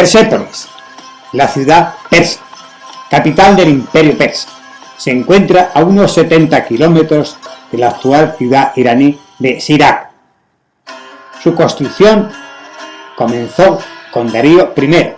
Persépolis, la ciudad persa, capital del imperio persa, se encuentra a unos 70 kilómetros de la actual ciudad iraní de Sirak. Su construcción comenzó con Darío I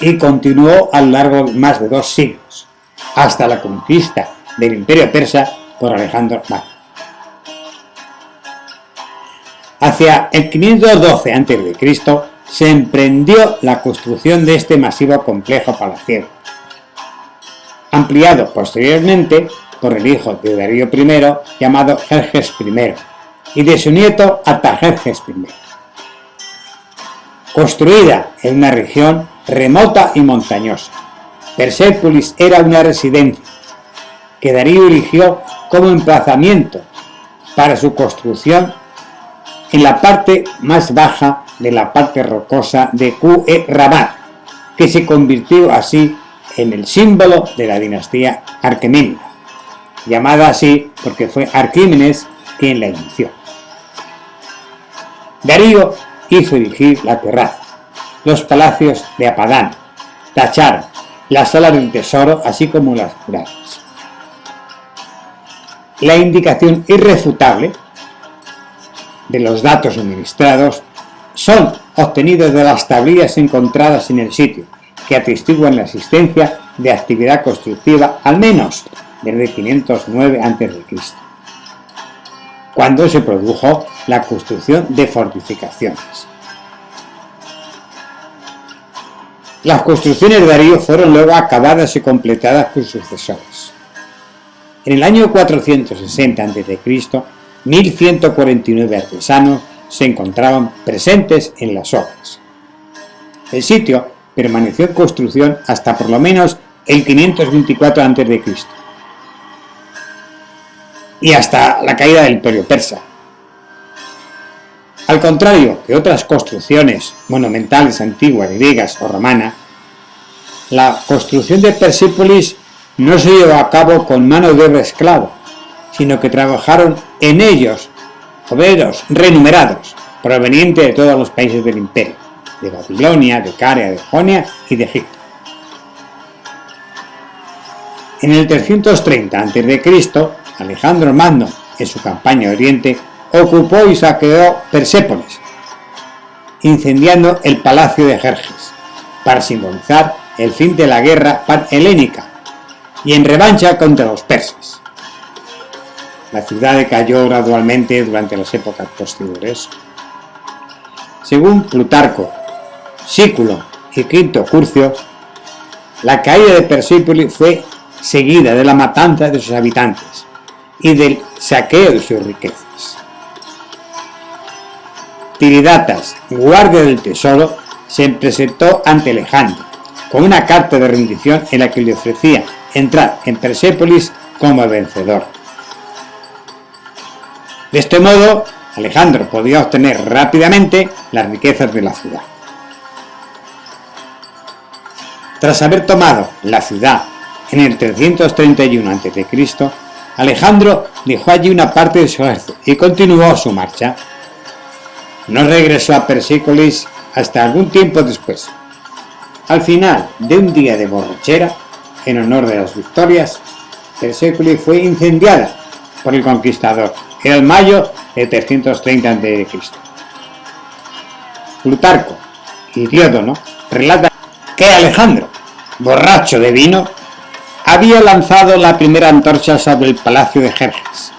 y continuó a lo largo de más de 2 siglos, hasta la conquista del imperio persa por Alejandro Magno. Hacia el 512 a.C. se emprendió la construcción de este masivo complejo palaciego, ampliado posteriormente por el hijo de Darío I llamado Jerjes I y de su nieto Artajerjes I. Construida en una región remota y montañosa, Persépolis era una residencia que Darío eligió como emplazamiento para su construcción en la parte más baja de la parte rocosa de Rabat, que se convirtió así en el símbolo de la dinastía Arqueménida, llamada así porque fue Arquímenes quien la inició. Darío hizo erigir la terraza, los palacios de Apadán, Tachar, la sala del tesoro, así como las murallas. La indicación irrefutable de los datos suministrados son obtenidos de las tablillas encontradas en el sitio, que atestiguan la existencia de actividad constructiva al menos desde 509 a.C., cuando se produjo la construcción de fortificaciones. Las construcciones de Darío fueron luego acabadas y completadas por sus sucesores. En el año 460 a.C., 1149 artesanos se encontraban presentes en las obras. El sitio permaneció en construcción hasta por lo menos el 524 a.C. y hasta la caída del imperio persa. Al contrario que otras construcciones monumentales antiguas, griegas o romanas, la construcción de Persépolis no se llevó a cabo con mano de obra esclava, sino que trabajaron en ellos obreros renumerados, provenientes de todos los países del imperio, de Babilonia, de Caria, de Jonia y de Egipto. En el 330 a.C., Alejandro Magno, en su campaña a Oriente, ocupó y saqueó Persépolis, incendiando el palacio de Jerjes, para simbolizar el fin de la guerra panhelénica y en revancha contra los persas. La ciudad decayó gradualmente durante las épocas posteriores. Según Plutarco, Sículo y Quinto Curcio, la caída de Persépolis fue seguida de la matanza de sus habitantes y del saqueo de sus riquezas. Tiridatas, guardia del tesoro, se presentó ante Alejandro con una carta de rendición en la que le ofrecía entrar en Persépolis como vencedor. De este modo, Alejandro podía obtener rápidamente las riquezas de la ciudad. Tras haber tomado la ciudad en el 331 a.C., Alejandro dejó allí una parte de su ejército y continuó su marcha. No regresó a Persépolis hasta algún tiempo después. Al final de un día de borrachera, en honor de las victorias, Persépolis fue incendiada por el conquistador. Era el mayo de 330 a.C. Plutarco y Diódono relatan que Alejandro, borracho de vino, había lanzado la primera antorcha sobre el palacio de Jerjes,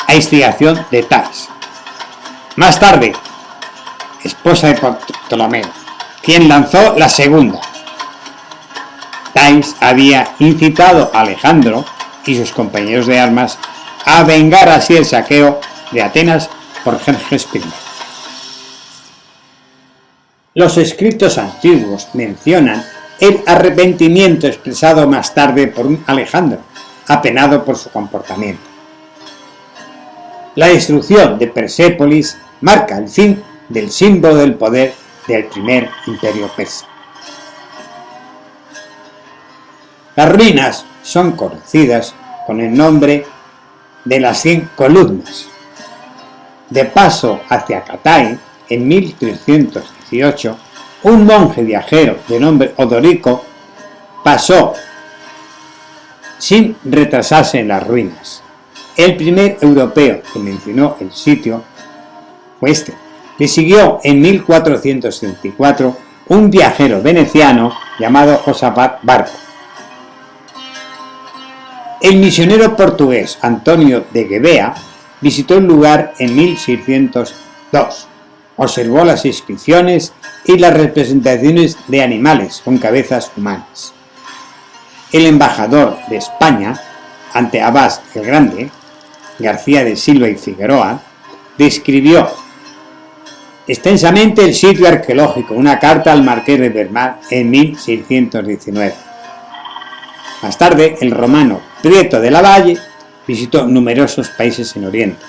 a instigación de Tais. Más tarde, esposa de Ptolomeo, quien lanzó la segunda. Tais había incitado a Alejandro y sus compañeros de armas a vengar así el saqueo de Atenas por Jerjes I. Los escritos antiguos mencionan el arrepentimiento expresado más tarde por un Alejandro, apenado por su comportamiento. La destrucción de Persépolis marca el fin del símbolo del poder del primer imperio persa. Las ruinas son conocidas con el nombre de las 100 columnas. De paso hacia Catay, en 1318, un monje viajero de nombre Odorico pasó sin retrasarse en las ruinas. El primer europeo que mencionó el sitio fue este. Le siguió en 1434 un viajero veneciano llamado Josafat Barco. El misionero portugués Antonio de Guevea visitó el lugar en 1602. Observó las inscripciones y las representaciones de animales con cabezas humanas. El embajador de España ante Abbas el Grande, García de Silva y Figueroa, describió extensamente el sitio arqueológico, una carta al marqués de Vermar en 1619. Más tarde, el romano Prieto de la Valle visitó numerosos países en Oriente.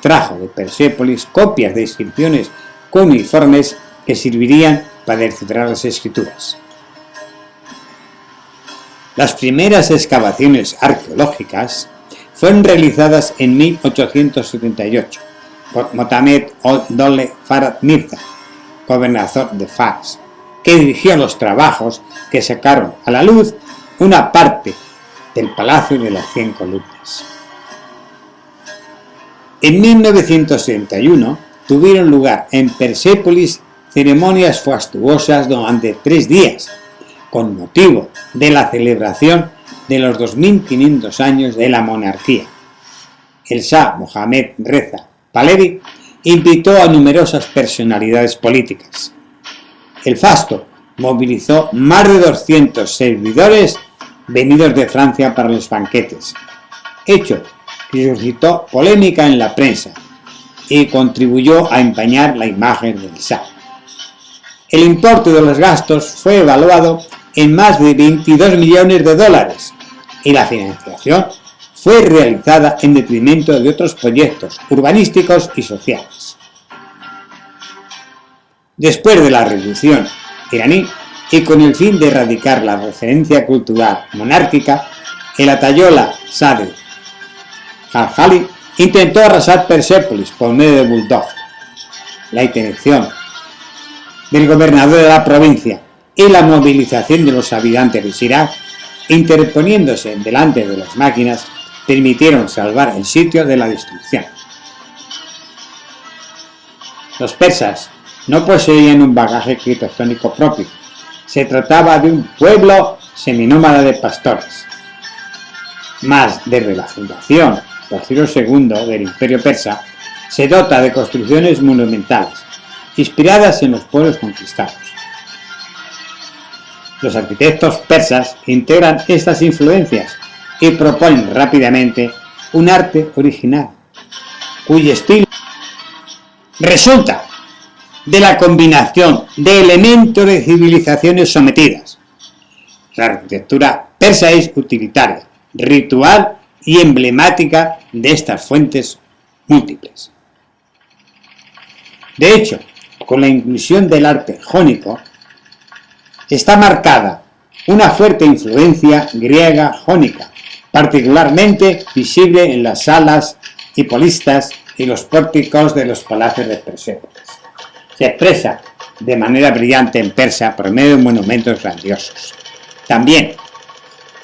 Trajo de Persépolis copias de inscripciones cuneiformes que servirían para descifrar las escrituras. Las primeras excavaciones arqueológicas fueron realizadas en 1878 por Mohamed Old-Dole Farad Mirza, gobernador de Fars, que dirigió los trabajos que sacaron a la luz una parte del Palacio de las 100 Columnas. En 1971 tuvieron lugar en Persépolis ceremonias fastuosas durante 3 días, con motivo de la celebración de los 2500 años de la monarquía. El Shah Mohammad Reza Pahlavi invitó a numerosas personalidades políticas. El fasto movilizó más de 200 servidores venidos de Francia para los banquetes, hecho que suscitó polémica en la prensa y contribuyó a empañar la imagen del Shah. El importe de los gastos fue evaluado en más de 22 millones de dólares y la financiación fue realizada en detrimento de otros proyectos urbanísticos y sociales. Después de la revolución iraní y con el fin de erradicar la referencia cultural monárquica, el Ayatolá Sadr Khalkhali intentó arrasar Persépolis por medio de bulldozer. La intervención del gobernador de la provincia y la movilización de los habitantes de Sirak, interponiéndose delante de las máquinas, permitieron salvar el sitio de la destrucción. Los persas no poseían un bagaje arquitectónico propio. Se trataba de un pueblo seminómada de pastores. Más desde la fundación por Ciro II del Imperio Persa, se dota de construcciones monumentales, inspiradas en los pueblos conquistados. Los arquitectos persas integran estas influencias y proponen rápidamente un arte original, cuyo estilo resulta de la combinación de elementos de civilizaciones sometidas. La arquitectura persa es utilitaria, ritual y emblemática de estas fuentes múltiples. De hecho, con la inclusión del arte jónico, está marcada una fuerte influencia griega jónica, particularmente visible en las salas hipolistas y los pórticos de los palacios de Persépolis. Se expresa de manera brillante en persa por medio de monumentos grandiosos. También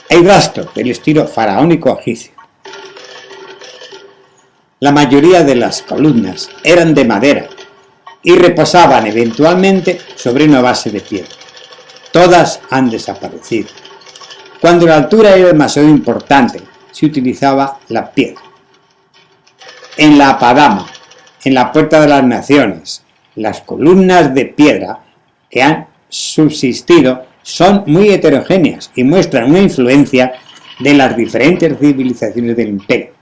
hay rastros del estilo faraónico egipcio. La mayoría de las columnas eran de madera y reposaban eventualmente sobre una base de piedra. Todas han desaparecido. Cuando la altura era demasiado importante, se utilizaba la piedra. En la Apadama, en la Puerta de las Naciones, las columnas de piedra que han subsistido son muy heterogéneas y muestran una influencia de las diferentes civilizaciones del imperio.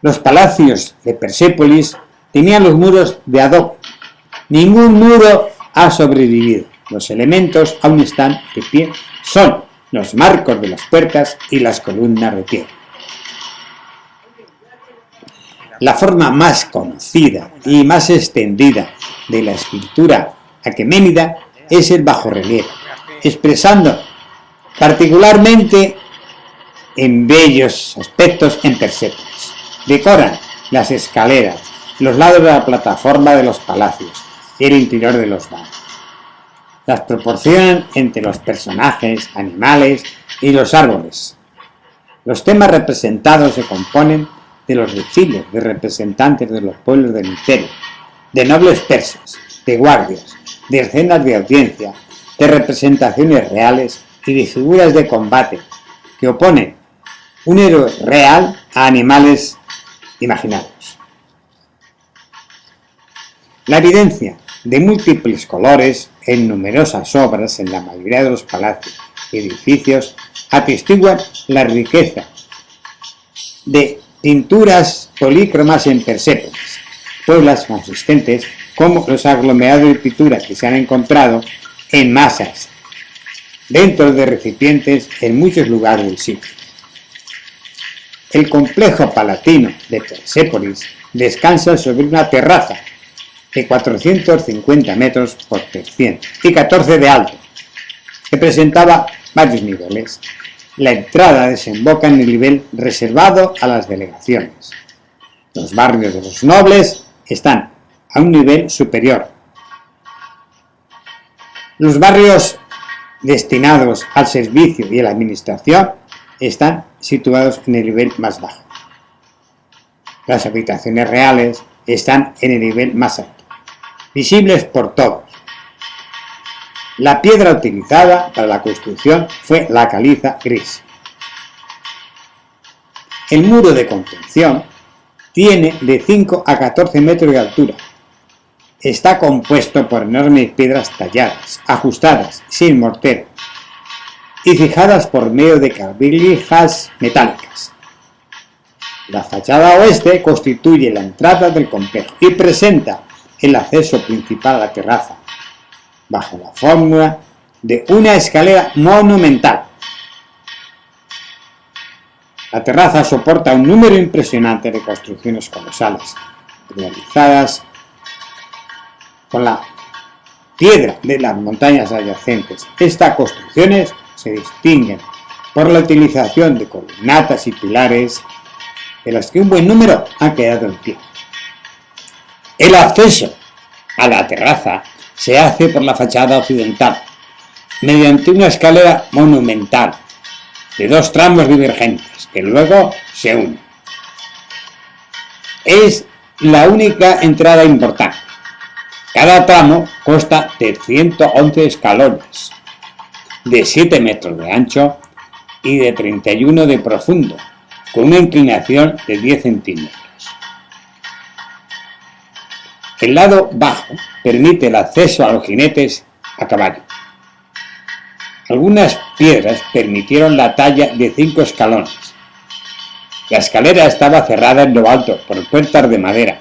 Los palacios de Persépolis tenían los muros de adobe. Ningún muro ha sobrevivido. Los elementos aún están de pie. Son los marcos de las puertas y las columnas de piedra. La forma más conocida y más extendida de la escultura aqueménida es el bajorrelieve, expresando particularmente en bellos aspectos en Persépolis. Decoran las escaleras, los lados de la plataforma de los palacios, y el interior de los barrios. Las proporcionan entre los personajes, animales y los árboles. Los temas representados se componen de los desfiles de representantes de los pueblos del imperio, de nobles persas, de guardias, de escenas de audiencia, de representaciones reales y de figuras de combate que oponen un héroe real a animales imaginarios. La evidencia de múltiples colores en numerosas obras en la mayoría de los palacios y edificios atestiguan la riqueza de pinturas polícromas en Persépolis, pueblos consistentes como los aglomerados de pintura que se han encontrado en masas dentro de recipientes en muchos lugares del sitio. El complejo palatino de Persépolis descansa sobre una terraza de 450 metros por 300 y 14 de alto, que presentaba varios niveles. La entrada desemboca en el nivel reservado a las delegaciones. Los barrios de los nobles están a un nivel superior. Los barrios destinados al servicio y a la administración están situados en el nivel más bajo. Las habitaciones reales están en el nivel más alto, visibles por todos. La piedra utilizada para la construcción fue la caliza gris. El muro de contención tiene de 5 a 14 metros de altura. Está compuesto por enormes piedras talladas, ajustadas, sin mortero, y fijadas por medio de clavijas metálicas. La fachada oeste constituye la entrada del complejo y presenta el acceso principal a la terraza, bajo la fórmula de una escalera monumental. La terraza soporta un número impresionante de construcciones colosales, realizadas con la piedra de las montañas adyacentes. Estas construcciones se distinguen por la utilización de columnatas y pilares, de las que un buen número han quedado en pie. El acceso a la terraza se hace por la fachada occidental, mediante una escalera monumental de 2 tramos divergentes que luego se unen. Es la única entrada importante. Cada tramo consta de 111 escalones, de 7 metros de ancho y de 31 de profundo, con una inclinación de 10 centímetros. El lado bajo permite el acceso a los jinetes a caballo. Algunas piedras permitieron la talla de 5 escalones. La escalera estaba cerrada en lo alto por puertas de madera.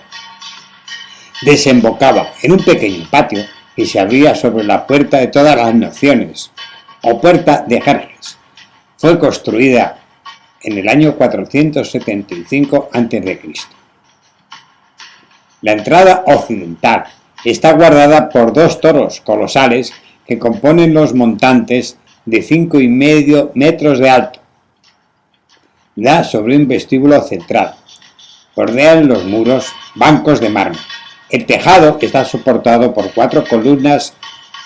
Desembocaba en un pequeño patio que se abría sobre la puerta de todas las naciones, o puerta de Jerjes. Fue construida en el año 475 a.C. La entrada occidental está guardada por 2 toros colosales que componen los montantes de 5,5 metros de alto. Da sobre un vestíbulo central. Bordean los muros bancos de mármol. El tejado está soportado por 4 columnas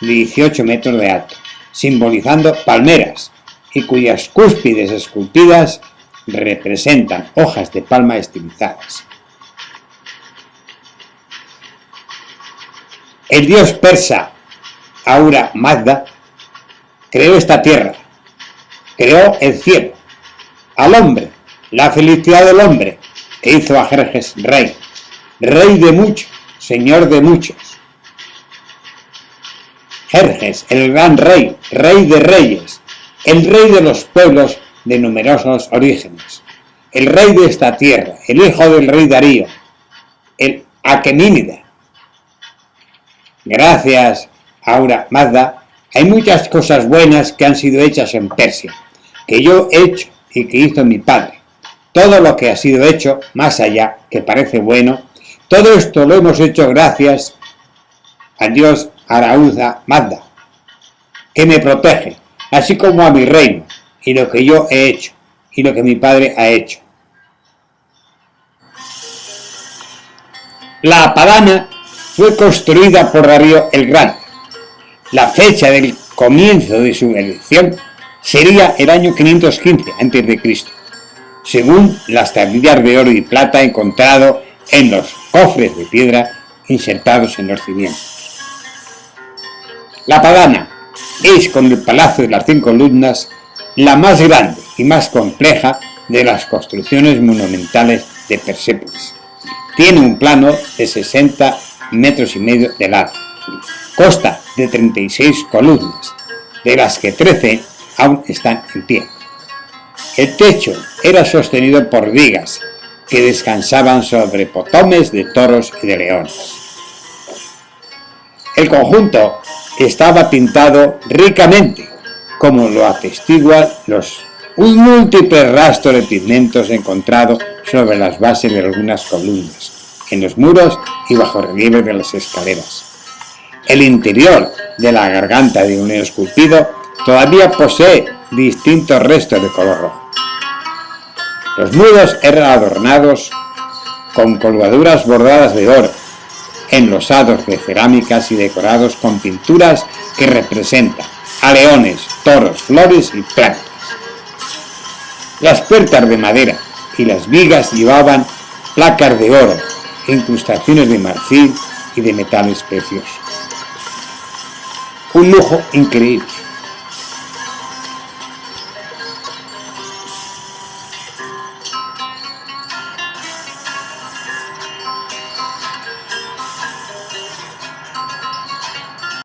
de 18 metros de alto, simbolizando palmeras, y cuyas cúspides esculpidas representan hojas de palma estilizadas. El dios persa Ahura Mazda creó esta tierra, creó el cielo, al hombre, la felicidad del hombre, que hizo a Jerjes rey, rey de muchos, señor de muchos. Jerjes, el gran rey, rey de reyes, el rey de los pueblos de numerosos orígenes, el rey de esta tierra, el hijo del rey Darío, el Aquemínida. Gracias, Ahura Mazda, hay muchas cosas buenas que han sido hechas en Persia, que yo he hecho y que hizo mi padre. Todo lo que ha sido hecho, más allá, que parece bueno, todo esto lo hemos hecho gracias al dios Ahura Mazda, que me protege, así como a mi reino, y lo que yo he hecho, y lo que mi padre ha hecho. La padana fue construida por Darío el Grande. La fecha del comienzo de su erección sería el año 515 a.C., según las tablillas de oro y plata encontrado en los cofres de piedra insertados en los cimientos. La Padana es, con el Palacio de las 5 columnas, la más grande y más compleja de las construcciones monumentales de Persépolis. Tiene un plano de 60 metros y medio de largo. Consta de 36 columnas, de las que 13 aún están en pie. El techo era sostenido por vigas que descansaban sobre potomes de toros y de leones. El conjunto estaba pintado ricamente, como lo atestiguan los múltiples rastros de pigmentos encontrados sobre las bases de algunas columnas, en los muros y bajo relieve de las escaleras. El interior de la garganta de un esculpido todavía posee distintos restos de color rojo. Los muros eran adornados con colgaduras bordadas de oro, enlosados de cerámicas y decorados con pinturas que representan a leones, toros, flores y plantas. Las puertas de madera y las vigas llevaban placas de oro, incrustaciones de marfil y de metales preciosos. Un lujo increíble.